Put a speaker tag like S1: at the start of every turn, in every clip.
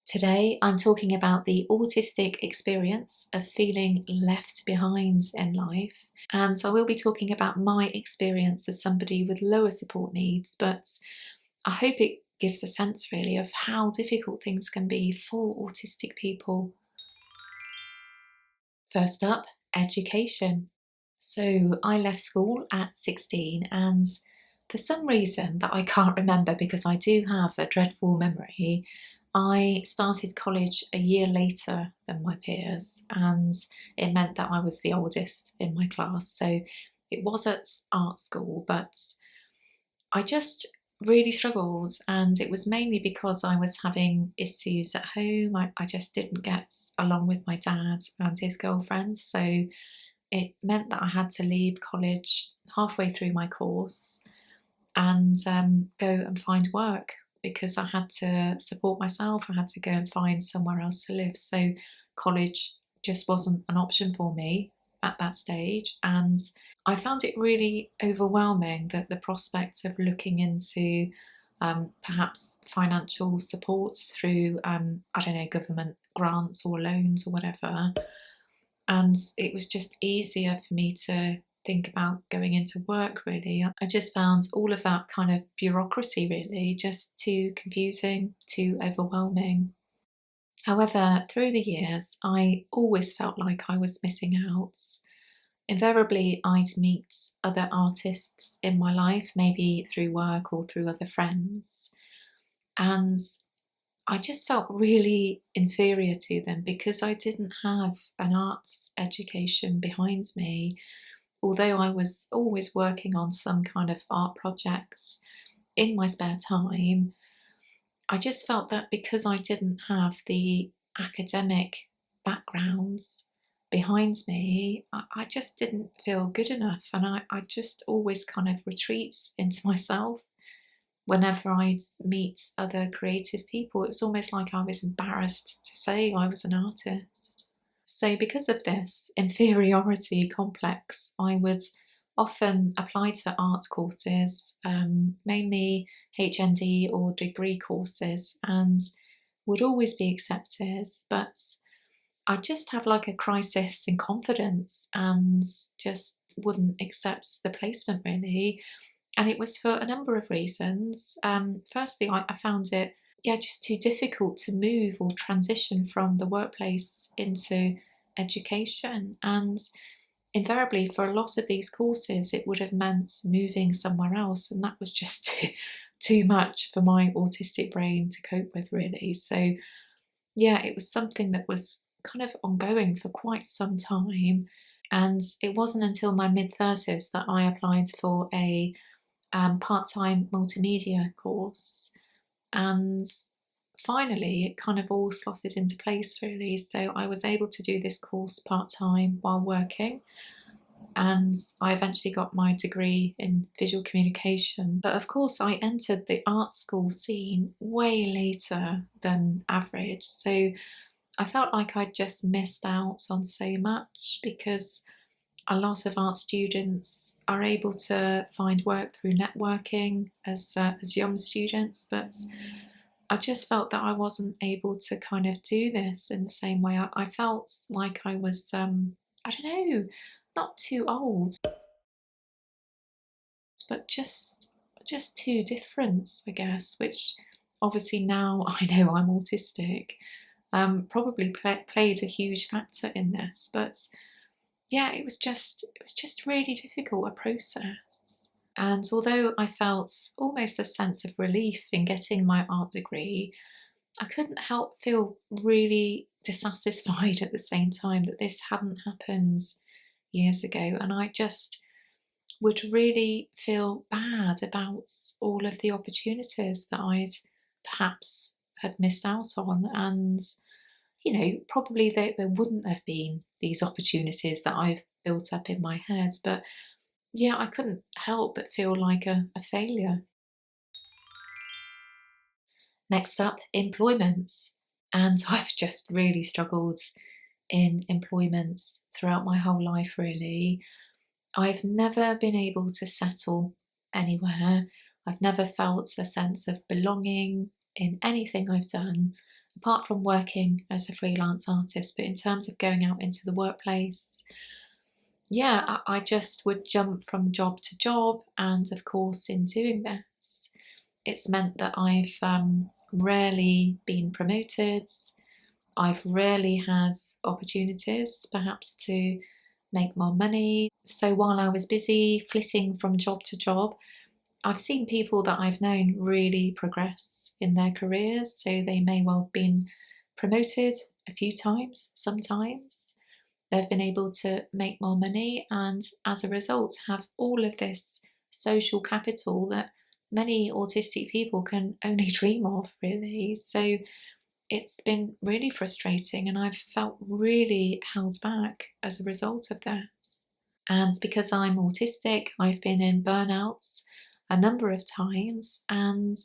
S1: Today, I'm talking about the autistic experience of feeling left behind in life. And so I will be talking about my experience as somebody with lower support needs, but I hope it gives a sense really of how difficult things can be for autistic people. First up, education. So I left school at 16 and for some reason that I can't remember because I do have a dreadful memory, I started college a year later than my peers and it meant that I was the oldest in my class. So it was at art school, but I just really struggled, and it was mainly because I was having issues at home. I just didn't get along with my dad and his girlfriend, so it meant that I had to leave college halfway through my course and go and find work because I had to support myself. I had to go and find somewhere else to live. So college just wasn't an option for me at that stage. And I found it really overwhelming that the prospect of looking into perhaps financial supports through, I don't know, government grants or loans or whatever. And it was just easier for me to think about going into work, really. I just found all of that kind of bureaucracy really just too confusing, too overwhelming. However, through the years, I always felt like I was missing out. Invariably, I'd meet other artists in my life, maybe through work or through other friends, and I just felt really inferior to them because I didn't have an arts education behind me. Although I was always working on some kind of art projects in my spare time, I just felt that because I didn't have the academic backgrounds behind me, I just didn't feel good enough. And I just always kind of retreat into myself whenever I'd meet other creative people. It was almost like I was embarrassed to say I was an artist. So, because of this inferiority complex, I would often apply to art courses, mainly HND or degree courses, and would always be accepted. But I just have like a crisis in confidence and just wouldn't accept the placement really. And it was for a number of reasons. Firstly, I found it, yeah, just too difficult to move or transition from the workplace into education. And invariably, for a lot of these courses, it would have meant moving somewhere else. And that was just too much for my autistic brain to cope with, really. So, yeah, it was something that was kind of ongoing for quite some time. And it wasn't until my mid 30s that I applied for a part-time multimedia course, and finally it kind of all slotted into place really. So I was able to do this course part-time while working, and I eventually got my degree in visual communication. But of course I entered the art school scene way later than average, so I felt like I'd just missed out on so much because a lot of art students are able to find work through networking as young students, but I just felt that I wasn't able to kind of do this in the same way. I felt like I was, I don't know, not too old, but just too different, I guess. Which obviously now I know I'm autistic, probably played a huge factor in this, but yeah, it was just really difficult a process. And although I felt almost a sense of relief in getting my art degree, I couldn't help feel really dissatisfied at the same time that this hadn't happened years ago. And I just would really feel bad about all of the opportunities that I'd perhaps had missed out on. And probably there wouldn't have been these opportunities that I've built up in my head. But yeah, I couldn't help but feel like a failure. Next up, employment. And I've just really struggled in employment throughout my whole life, really. I've never been able to settle anywhere. I've never felt a sense of belonging in anything I've done. apart from working as a freelance artist, but in terms of going out into the workplace, yeah, I just would jump from job to job. And of course, in doing this, it's meant that I've rarely been promoted. I've rarely had opportunities perhaps to make more money. So while I was busy flitting from job to job, I've seen people that I've known really progress in their careers. So they may well have been promoted a few times, sometimes. They've been able to make more money and as a result have all of this social capital that many autistic people can only dream of, really. So it's been really frustrating and I've felt really held back as a result of this. And because I'm autistic, I've been in burnouts a number of times. And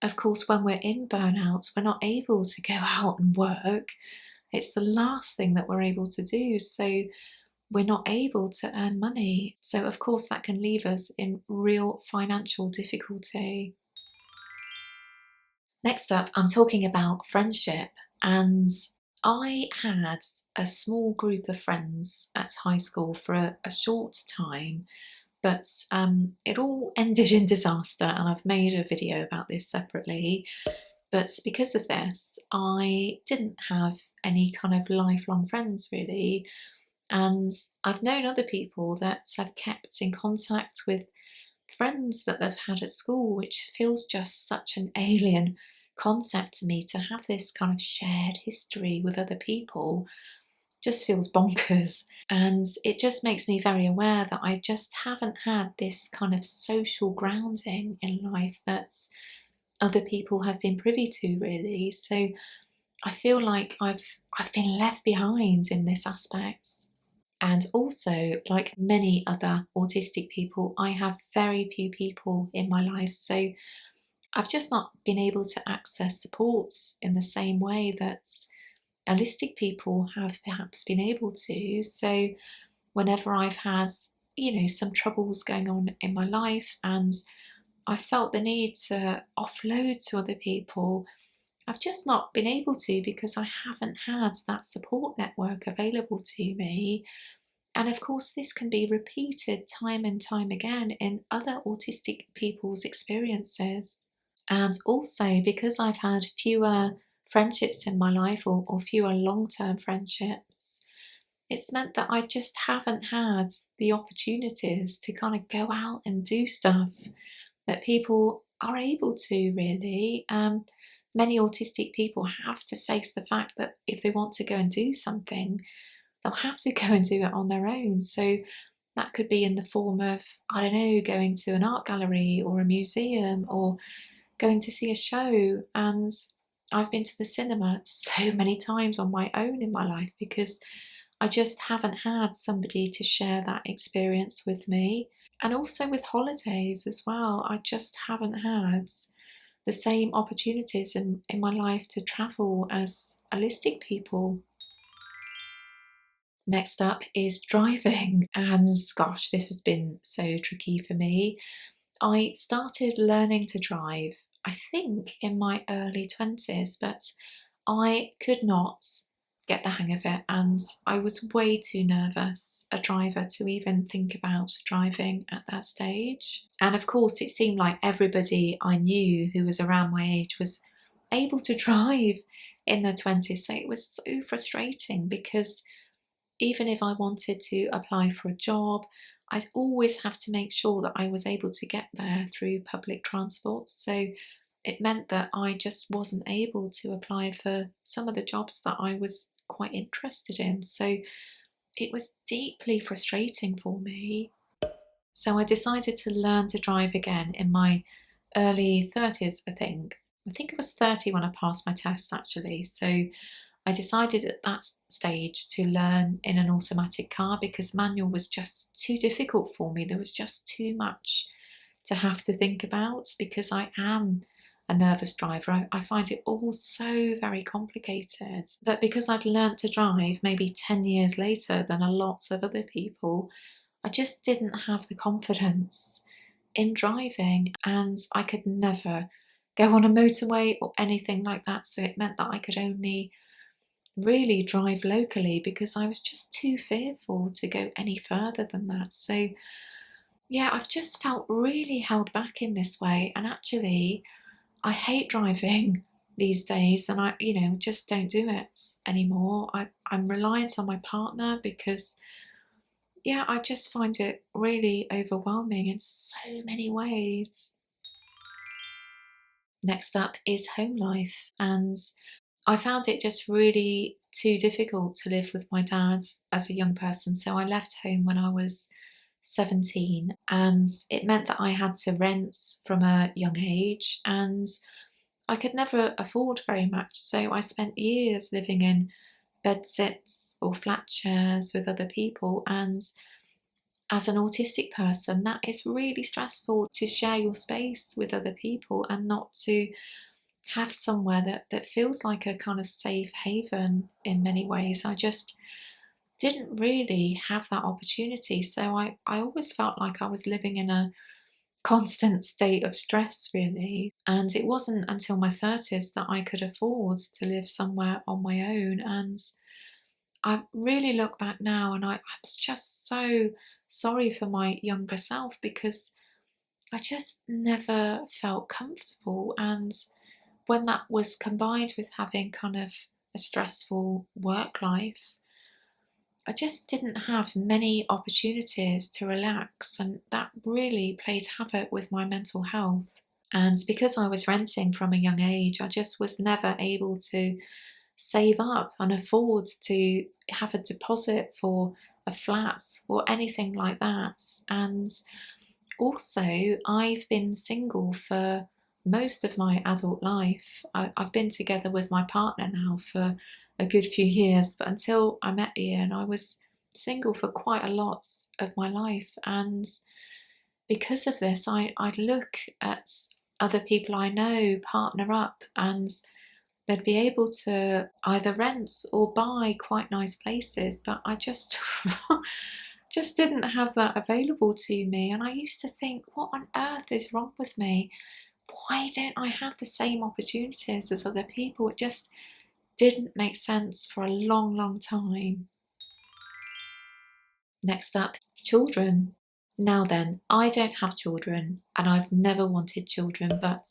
S1: of course, when we're in burnout, we're not able to go out and work. It's the last thing that we're able to do. So we're not able to earn money. So, of course, that can leave us in real financial difficulty. Next up, I'm talking about friendship. And I had a small group of friends at high school for a short time, but it all ended in disaster. And I've made a video about this separately. But because of this, I didn't have any kind of lifelong friends really. And I've known other people that have kept in contact with friends that they've had at school, which feels just such an alien concept to me. To have this kind of shared history with other people just feels bonkers. And it just makes me very aware that I just haven't had this kind of social grounding in life that other people have been privy to, really. So I feel like I've been left behind in this aspect. And also, like many other autistic people, I have very few people in my life. So I've just not been able to access supports in the same way that allistic people have perhaps been able to. So whenever I've had, some troubles going on in my life and I felt the need to offload to other people, I've just not been able to because I haven't had that support network available to me. And of course, this can be repeated time and time again in other autistic people's experiences. And also, because I've had fewer friendships in my life or fewer long term friendships, it's meant that I just haven't had the opportunities to kind of go out and do stuff that people are able to, really. Many autistic people have to face the fact that if they want to go and do something, they'll have to go and do it on their own. So that could be in the form of, I don't know, going to an art gallery or a museum or going to see a show. And I've been to the cinema so many times on my own in my life because I just haven't had somebody to share that experience with me. And also with holidays as well, I just haven't had the same opportunities in my life to travel as allistic people. Next up is driving, and gosh, this has been so tricky for me. I started learning to drive, I think, in my early 20s, but I could not get the hang of it, and I was way too nervous a driver to even think about driving at that stage. And of course, it seemed like everybody I knew who was around my age was able to drive in their 20s, so it was so frustrating because even if I wanted to apply for a job, I'd always have to make sure that I was able to get there through public transport. So it meant that I just wasn't able to apply for some of the jobs that I was quite interested in. So it was deeply frustrating for me. So I decided to learn to drive again in my early 30s, I think. I think I was 30 when I passed my test, actually. So I decided at that stage to learn in an automatic car because manual was just too difficult for me. There was just too much to have to think about because I am a nervous driver. I find it all so very complicated. But because I'd learnt to drive maybe 10 years later than a lot of other people, I just didn't have the confidence in driving and I could never go on a motorway or anything like that. So it meant that I could only really drive locally because I was just too fearful to go any further than that. So yeah, I've just felt really held back in this way. And actually, I hate driving these days, and I just don't do it anymore. I'm reliant on my partner because, yeah, I just find it really overwhelming in so many ways. Next up is home life, and I found it just really too difficult to live with my dad as a young person. So I left home when I was 17, and it meant that I had to rent from a young age, and I could never afford very much. So I spent years living in bedsits or flat shares with other people. And as an autistic person, that is really stressful to share your space with other people and not to have somewhere that feels like a kind of safe haven in many ways. I just didn't really have that opportunity. So I always felt like I was living in a constant state of stress, really. And it wasn't until my 30s that I could afford to live somewhere on my own. And I really look back now and I'm just so sorry for my younger self because I just never felt comfortable. And when that was combined with having kind of a stressful work life, I just didn't have many opportunities to relax, and that really played havoc with my mental health. And because I was renting from a young age, I just was never able to save up and afford to have a deposit for a flat or anything like that. And also, I've been single for most of my adult life. I've been together with my partner now for a good few years, but until I met Ian, I was single for quite a lot of my life. And because of this, I'd look at other people I know partner up, and they'd be able to either rent or buy quite nice places, but I just just didn't have that available to me. And I used to think, what on earth is wrong with me? Why don't I have the same opportunities as other people? It just didn't make sense for a long, long time. Next up, children. Now then, I don't have children and I've never wanted children, but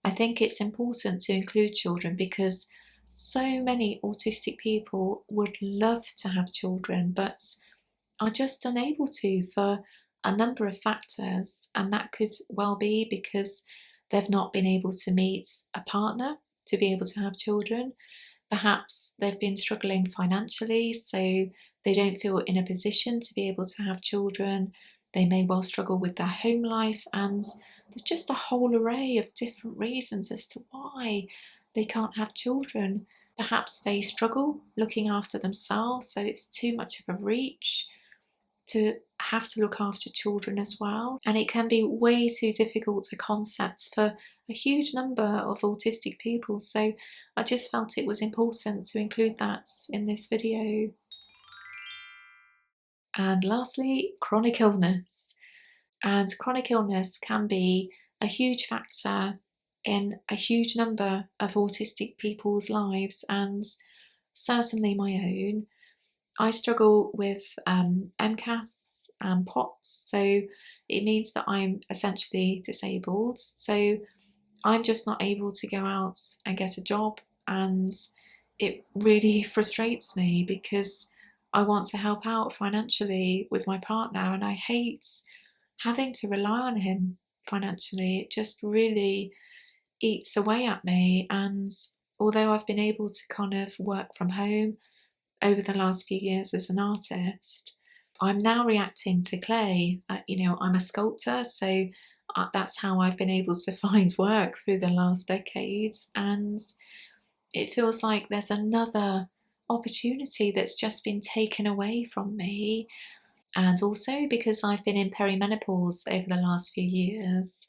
S1: I think it's important to include children because so many autistic people would love to have children but are just unable to for a number of factors. And that could well be because they've not been able to meet a partner to be able to have children. Perhaps they've been struggling financially, so they don't feel in a position to be able to have children. They may well struggle with their home life, and there's just a whole array of different reasons as to why they can't have children. Perhaps they struggle looking after themselves, so it's too much of a reach to have to look after children as well. And it can be way too difficult to concept for a huge number of autistic people. So I just felt it was important to include that in this video. And lastly, chronic illness. And chronic illness can be a huge factor in a huge number of autistic people's lives, and certainly my own. I struggle with MCAS and POTS, so it means that I'm essentially disabled. So I'm just not able to go out and get a job, and it really frustrates me because I want to help out financially with my partner, and I hate having to rely on him financially. It just really eats away at me. And although I've been able to kind of work from home over the last few years as an artist, I'm now reacting to clay. I'm a sculptor, so that's how I've been able to find work through the last decades. And it feels like there's another opportunity that's just been taken away from me. And also because I've been in perimenopause over the last few years,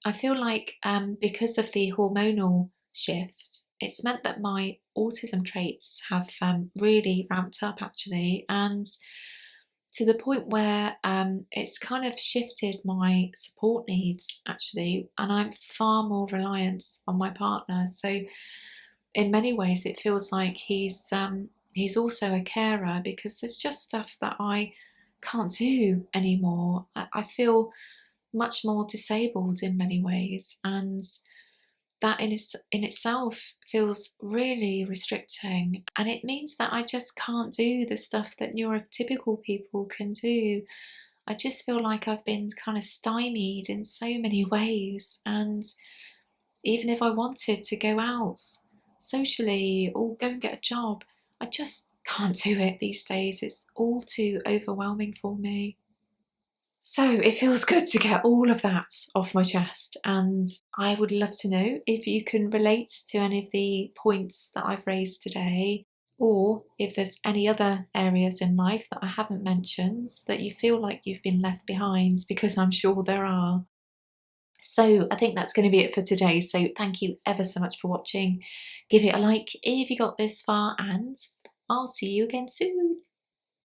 S1: I feel like because of the hormonal shift, it's meant that my autism traits have really ramped up actually. And to the point where it's kind of shifted my support needs actually, and I'm far more reliant on my partner. So in many ways, it feels like he's also a carer, because there's just stuff that I can't do anymore. I feel much more disabled in many ways, and that in itself feels really restricting, and it means that I just can't do the stuff that neurotypical people can do. I just feel like I've been kind of stymied in so many ways, and even if I wanted to go out socially or go and get a job, I just can't do it these days. It's all too overwhelming for me. So it feels good to get all of that off my chest, and I would love to know if you can relate to any of the points that I've raised today, or if there's any other areas in life that I haven't mentioned that you feel like you've been left behind, because I'm sure there are. So I think that's going to be it for today. So thank you ever so much for watching. Give it a like if you got this far, and I'll see you again soon.